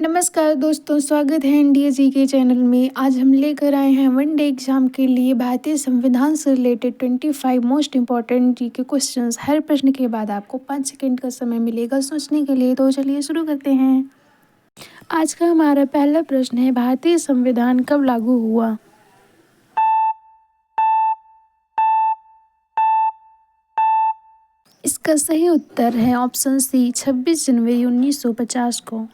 नमस्कार दोस्तों, स्वागत है एनडीए जी के चैनल में। आज हम लेकर आए हैं वनडे एग्जाम के लिए भारतीय संविधान से रिलेटेड 25 मोस्ट इम्पॉर्टेंट जी के क्वेश्चंस। हर प्रश्न के बाद आपको 5 सेकंड का समय मिलेगा सोचने के लिए। तो चलिए शुरू करते हैं। आज का हमारा पहला प्रश्न है, भारतीय संविधान कब लागू हुआ? इसका सही उत्तर है ऑप्शन सी, 26 जनवरी 1950 को।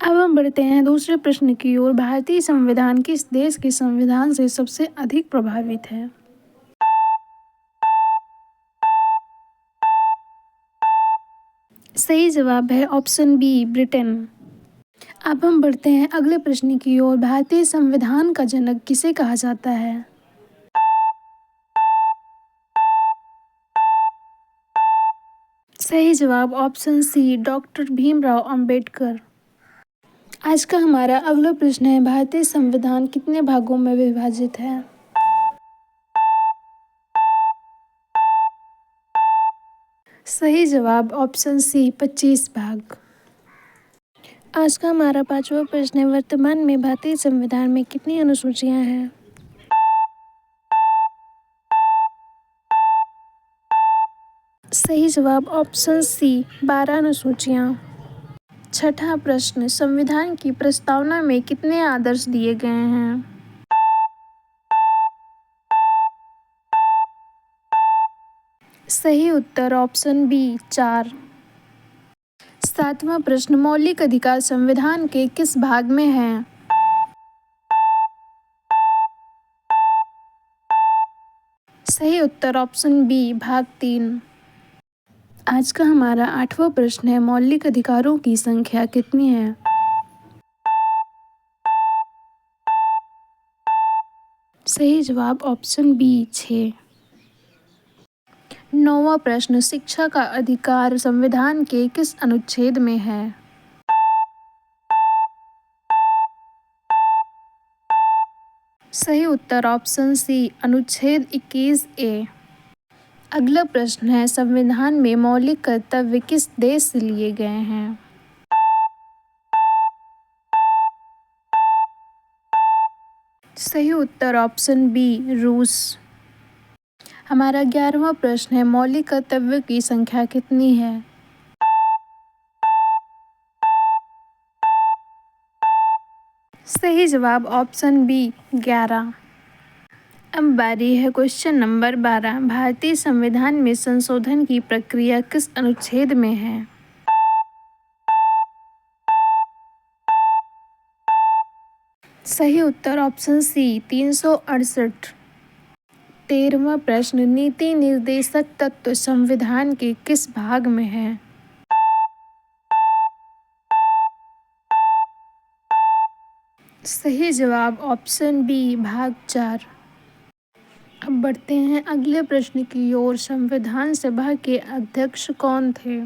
अब हम बढ़ते हैं दूसरे प्रश्न की ओर। भारतीय संविधान किस देश के संविधान से सबसे अधिक प्रभावित है? सही जवाब है ऑप्शन बी, ब्रिटेन। अब हम बढ़ते हैं अगले प्रश्न की ओर। भारतीय संविधान का जनक किसे कहा जाता है? सही जवाब option C, doctor Bhimrao Ambedkar. आज का हमारा अगला प्रश्न है, भारतीय संविधान कितने भागों में विभाजित है? सही जवाब ऑप्शन सी, 25 भाग। आज का हमारा पांचवा प्रश्न है, वर्तमान में भारतीय संविधान में कितनी अनुसूचियां हैं? सही जवाब ऑप्शन सी, 12 अनुसूचियां। छठा प्रश्न, संविधान की प्रस्तावना में कितने आदर्श दिए गए हैं? सही उत्तर ऑप्शन बी, 4। सातवां प्रश्न, मौलिक अधिकार संविधान के किस भाग में हैं? सही उत्तर ऑप्शन बी, भाग 3। आज का हमारा आठवां प्रश्न है, मौलिक अधिकारों की संख्या कितनी है? सही जवाब ऑप्शन बी, 6। नौवां प्रश्न, शिक्षा का अधिकार संविधान के किस अनुच्छेद में है? सही उत्तर ऑप्शन सी, अनुच्छेद 21A। अगला प्रश्न है, संविधान में मौलिक कर्तव्य किस देश से लिए गए हैं? सही उत्तर ऑप्शन बी, रूस। हमारा 11वां प्रश्न है, मौलिक कर्तव्य की संख्या कितनी है? सही जवाब ऑप्शन बी, 11। अब बारी है क्वेश्चन नंबर 12। भारतीय संविधान में संशोधन की प्रक्रिया किस अनुच्छेद में है? सही उत्तर ऑप्शन सी, 368। 13वां प्रश्न, नीति निर्देशक तत्व संविधान के किस भाग में है? सही जवाब ऑप्शन बी, भाग 4। अब बढ़ते हैं अगले प्रश्न की ओर। संविधान सभा के अध्यक्ष कौन थे?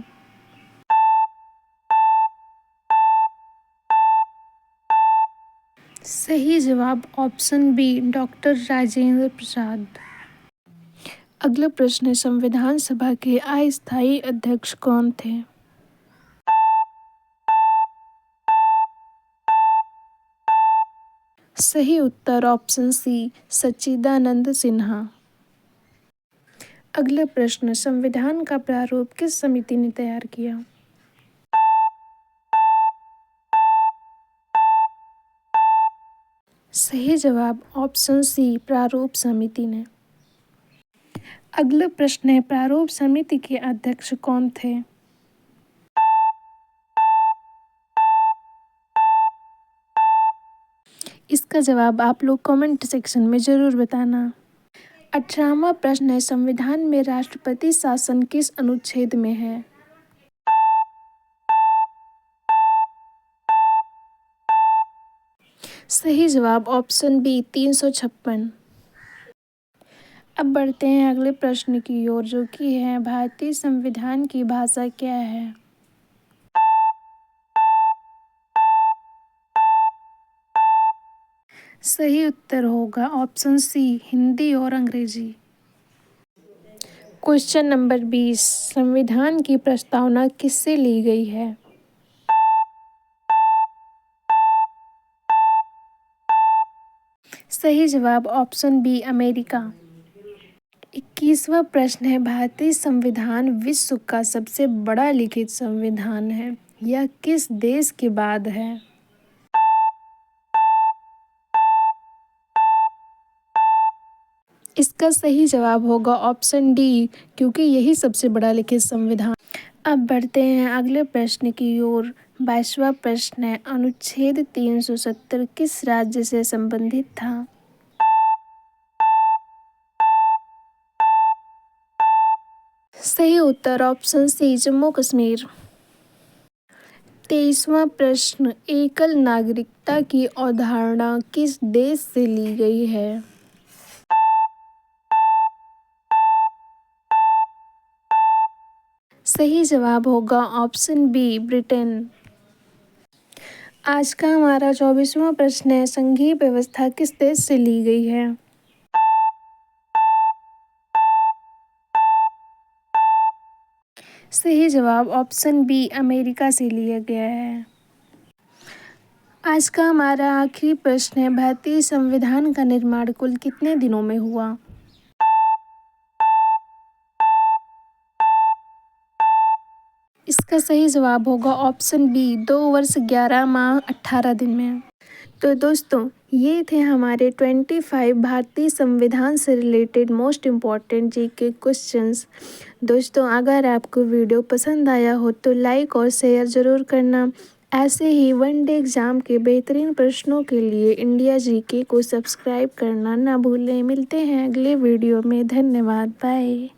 सही जवाब option B, doctor Rajendra Prasad. अगला प्रश्न है, संविधान सभा के अस्थायी अध्यक्ष कौन थे? सही उत्तर ऑप्शन सी, सच्चिदानंद सिन्हा। अगला प्रश्न, संविधान का प्रारूप किस समिति ने तैयार किया? सही जवाब ऑप्शन सी, प्रारूप समिति ने। अगला प्रश्न है, प्रारूप समिति के अध्यक्ष कौन थे? इसका जवाब आप लोग कमेंट सेक्शन में ज़रूर बताना। 18वां प्रश्न है, संविधान में राष्ट्रपति शासन किस अनुच्छेद में है? सही जवाब ऑप्शन बी, 356। अब बढ़ते हैं अगले प्रश्न की ओर, जो कि है, भारतीय संविधान की भाषा क्या है? सही उत्तर होगा ऑप्शन सी, हिंदी और अंग्रेजी। क्वेश्चन नंबर 20, संविधान की प्रस्तावना किससे ली गई है? सही जवाब ऑप्शन बी अमेरिका। 21वां प्रश्न है, भारतीय संविधान विश्व का सबसे बड़ा लिखित संविधान है। यह किस देश के बाद है? इसका सही जवाब होगा ऑप्शन डी, क्योंकि यही सबसे बड़ा लिखित संविधान। अब बढ़ते हैं अगले प्रश्न की ओर। 22वां प्रश्न है, अनुच्छेद 370 किस राज्य से संबंधित था? सही उत्तर ऑप्शन सी जम्मू कश्मीर। 23वां प्रश्न, एकल नागरिकता की अवधारणा किस देश से ली गई है? सही जवाब होगा ऑप्शन बी ब्रिटेन। आज का हमारा 24वां प्रश्न है, संघीय व्यवस्था किस देश से ली गई है? सही जवाब ऑप्शन बी अमेरिका से लिया गया है। आज का हमारा आखिरी प्रश्न है, भारतीय संविधान का निर्माण कुल कितने दिनों में हुआ? इसका सही जवाब होगा ऑप्शन बी 2 वर्ष 11 माह 18 दिन में। तो दोस्तों, ये थे हमारे 25 भारतीय संविधान से related most important GK questions. दोस्तों, अगर आपको वीडियो पसंद आया हो तो लाइक और शेयर ज़रूर करना। ऐसे ही वन डे एग्ज़ाम के बेहतरीन प्रश्नों के लिए इंडिया जीके को सब्सक्राइब करना ना भूलें। मिलते हैं अगले वीडियो में। धन्यवाद, बाय।